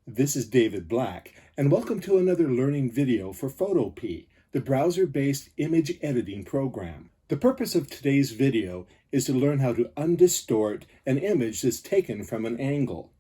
This is David Black, and welcome to another learning video for Photopea, the browser-based image editing program. The purpose of today's video is to learn how to undistort an image that's taken from an angle.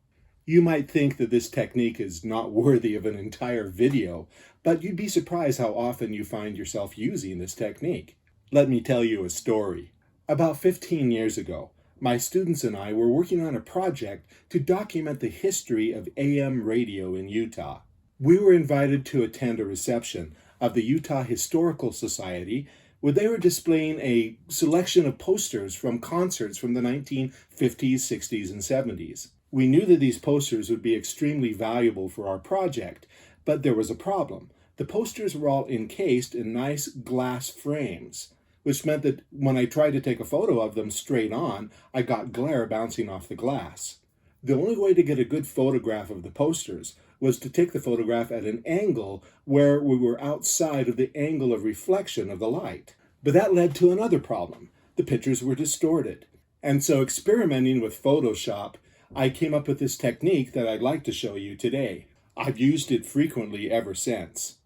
You might think that this technique is not worthy of an entire video, but you'd be surprised how often you find yourself using this technique. Let me tell you a story. About 15 years ago, my students and I were working on a project to document the history of AM radio in Utah. We were invited to attend a reception of the Utah Historical Society where they were displaying a selection of posters from concerts from the 1950s, 60s, and 70s. We knew that these posters would be extremely valuable for our project, but there was a problem. The posters were all encased in nice glass frames, which meant that when I tried to take a photo of them straight on, I got glare bouncing off the glass. The only way to get a good photograph of the posters was to take the photograph at an angle where we were outside of the angle of reflection of the light. But that led to another problem. The pictures were distorted. And so, experimenting with Photoshop, I came up with this technique that I'd like to show you today. I've used it frequently ever since.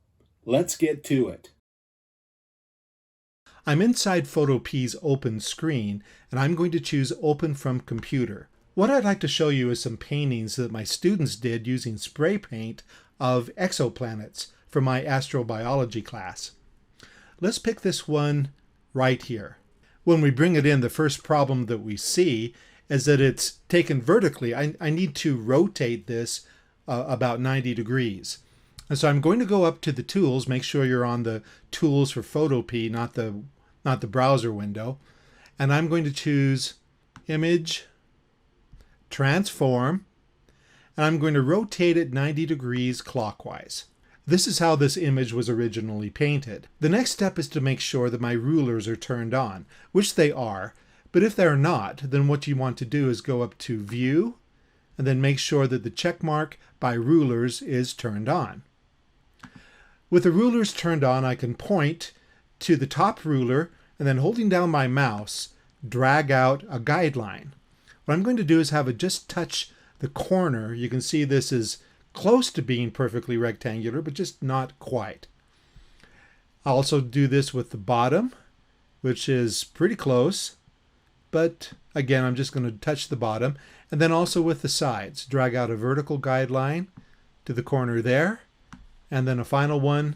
Let's get to it. I'm inside Photopea's open screen, and I'm going to choose Open from Computer. What I'd like to show you is some paintings that my students did using spray paint of exoplanets for my astrobiology class. Let's pick this one right here. When we bring it in, the first problem that we see is that it's taken vertically. I need to rotate this about 90 degrees. And so I'm going to go up to the tools, make sure you're on the tools for Photopea, not the browser window. And I'm going to choose Image, Transform, and I'm going to rotate it 90 degrees clockwise. This is how this image was originally painted. The next step is to make sure that my rulers are turned on, which they are, but if they're not, then what you want to do is go up to View, and then make sure that the check mark by rulers is turned on. With the rulers turned on, I can point to the top ruler and then holding down my mouse, drag out a guideline. What I'm going to do is have it just touch the corner. You can see this is close to being perfectly rectangular, but just not quite. I'll also do this with the bottom, which is pretty close, but again, I'm just going to touch the bottom. And then also with the sides, drag out a vertical guideline to the corner there, and then a final one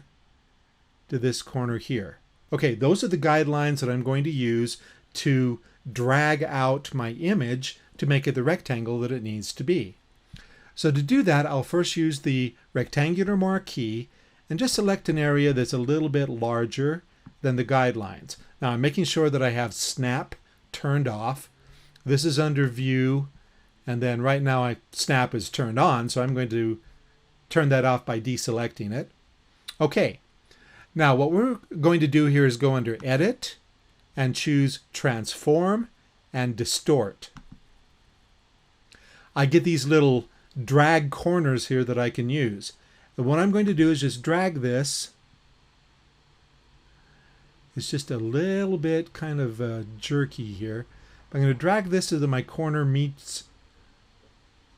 to this corner here. Okay, those are the guidelines that I'm going to use to drag out my image to make it the rectangle that it needs to be. So to do that, I'll first use the rectangular marquee and just select an area that's a little bit larger than the guidelines. Now I'm making sure that I have snap turned off. This is under View, and then right now snap is turned on, so I'm going to turn that off by deselecting it. Okay, now what we're going to do here is go under Edit and choose Transform and Distort. I get these little drag corners here that I can use. And what I'm going to do is just drag this. It's just a little bit kind of jerky here. I'm going to drag this so that my corner meets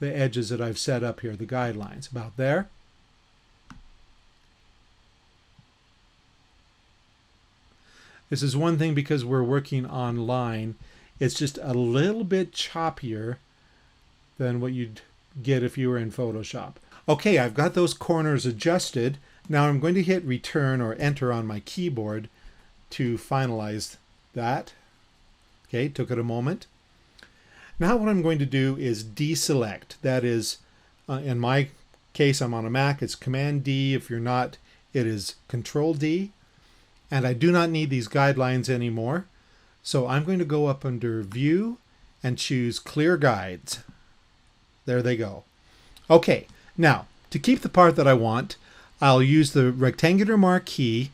the edges that I've set up here, the guidelines, about there. This is one thing because we're working online. It's just a little bit choppier than what you'd get if you were in Photoshop. Okay, I've got those corners adjusted. Now I'm going to hit Return or Enter on my keyboard to finalize that. Okay, took it a moment. Now what I'm going to do is deselect. That is, in my case, I'm on a Mac, it's Command D. If you're not, it is Control D. And I do not need these guidelines anymore. So I'm going to go up under View and choose Clear Guides. There they go. Okay, now to keep the part that I want, I'll use the rectangular marquee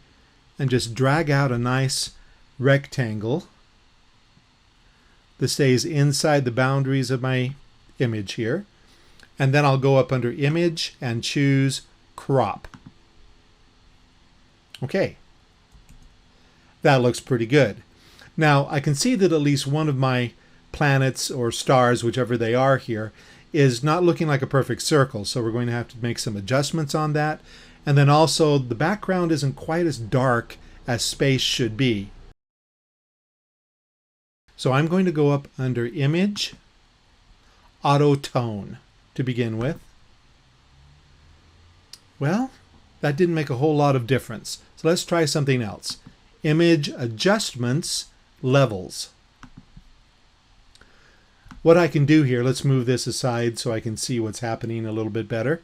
and just drag out a nice rectangle that stays inside the boundaries of my image here. And then I'll go up under Image and choose Crop. Okay, that looks pretty good. Now I can see that at least one of my planets or stars, whichever they are here, is not looking like a perfect circle, so we're going to have to make some adjustments on that. And then also the background isn't quite as dark as space should be. So I'm going to go up under Image, Auto Tone to begin with. Well, that didn't make a whole lot of difference. So let's try something else. Image Adjustments, Levels. What I can do here, let's move this aside so I can see what's happening a little bit better.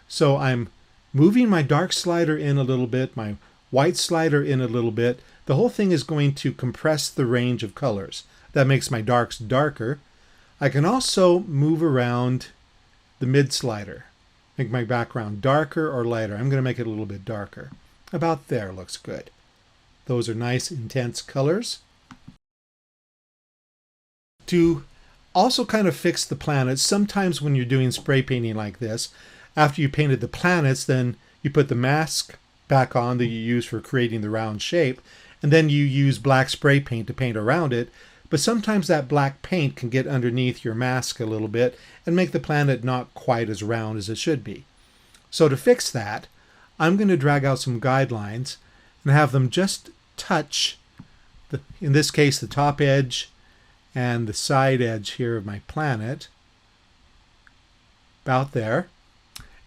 So I'm moving my dark slider in a little bit, my white slider in a little bit. The whole thing is going to compress the range of colors. That makes my darks darker. I can also move around the mid slider, make my background darker or lighter. I'm going to make it a little bit darker. About there looks good. Those are nice intense colors. To also kind of fix the planets, sometimes when you're doing spray painting like this, after you painted the planets, then you put the mask back on that you use for creating the round shape, and then you use black spray paint to paint around it. But sometimes that black paint can get underneath your mask a little bit and make the planet not quite as round as it should be. So to fix that, I'm going to drag out some guidelines and have them just touch, in this case, the top edge and the side edge here of my planet, about there.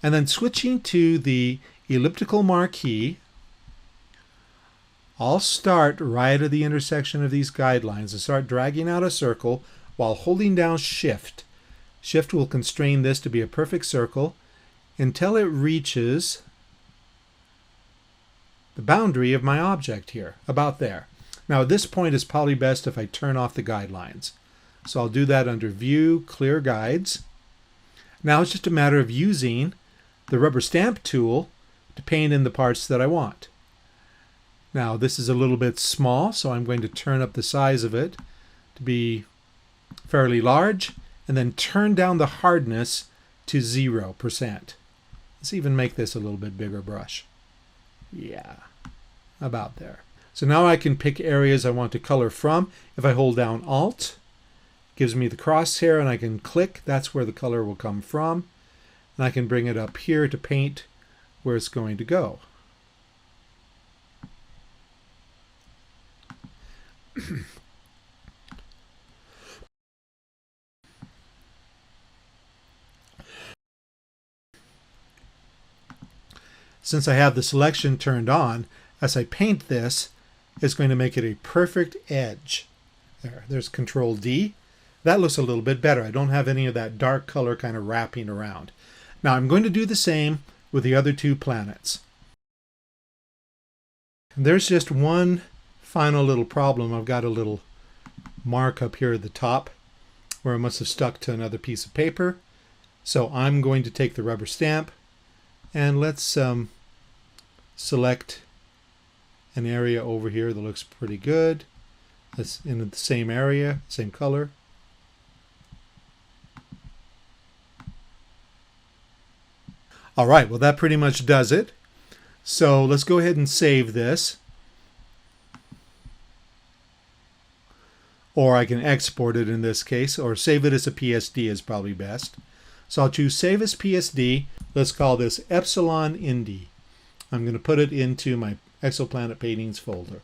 And then switching to the elliptical marquee, I'll start right at the intersection of these guidelines and start dragging out a circle while holding down Shift. Shift will constrain this to be a perfect circle until it reaches the boundary of my object here, about there. Now at this point it's probably best if I turn off the guidelines. So I'll do that under View, Clear Guides. Now it's just a matter of using the rubber stamp tool to paint in the parts that I want. Now this is a little bit small, so I'm going to turn up the size of it to be fairly large, and then turn down the hardness to 0%. Let's even make this a little bit bigger brush. Yeah, about there. So now I can pick areas I want to color from. If I hold down Alt, it gives me the crosshair and I can click. That's where the color will come from. And I can bring it up here to paint where it's going to go. Since I have the selection turned on, as I paint this, it's going to make it a perfect edge. There's Control D. That looks a little bit better. I don't have any of that dark color kind of wrapping around. Now I'm going to do the same with the other two planets. And there's just one final little problem. I've got a little mark up here at the top where I must have stuck to another piece of paper. So I'm going to take the rubber stamp and let's select an area over here that looks pretty good. That's in the same area, same color. All right, well that pretty much does it. So let's go ahead and save this. Or I can export it in this case, or save it as a PSD is probably best. So I'll choose Save as PSD. Let's call this Epsilon Indy. I'm going to put it into my Exoplanet Paintings folder.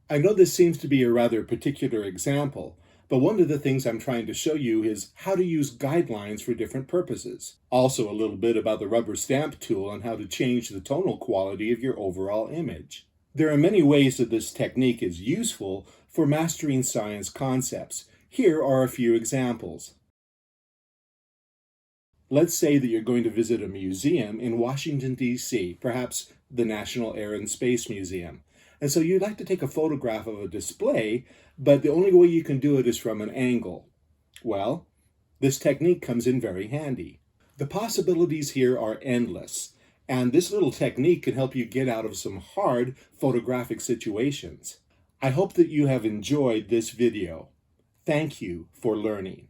I know this seems to be a rather particular example, but one of the things I'm trying to show you is how to use guidelines for different purposes. Also a little bit about the rubber stamp tool and how to change the tonal quality of your overall image. There are many ways that this technique is useful for mastering science concepts. Here are a few examples. Let's say that you're going to visit a museum in Washington, D.C., perhaps the National Air and Space Museum. And so you'd like to take a photograph of a display, but the only way you can do it is from an angle. Well, this technique comes in very handy. The possibilities here are endless, and this little technique can help you get out of some hard photographic situations. I hope that you have enjoyed this video. Thank you for learning.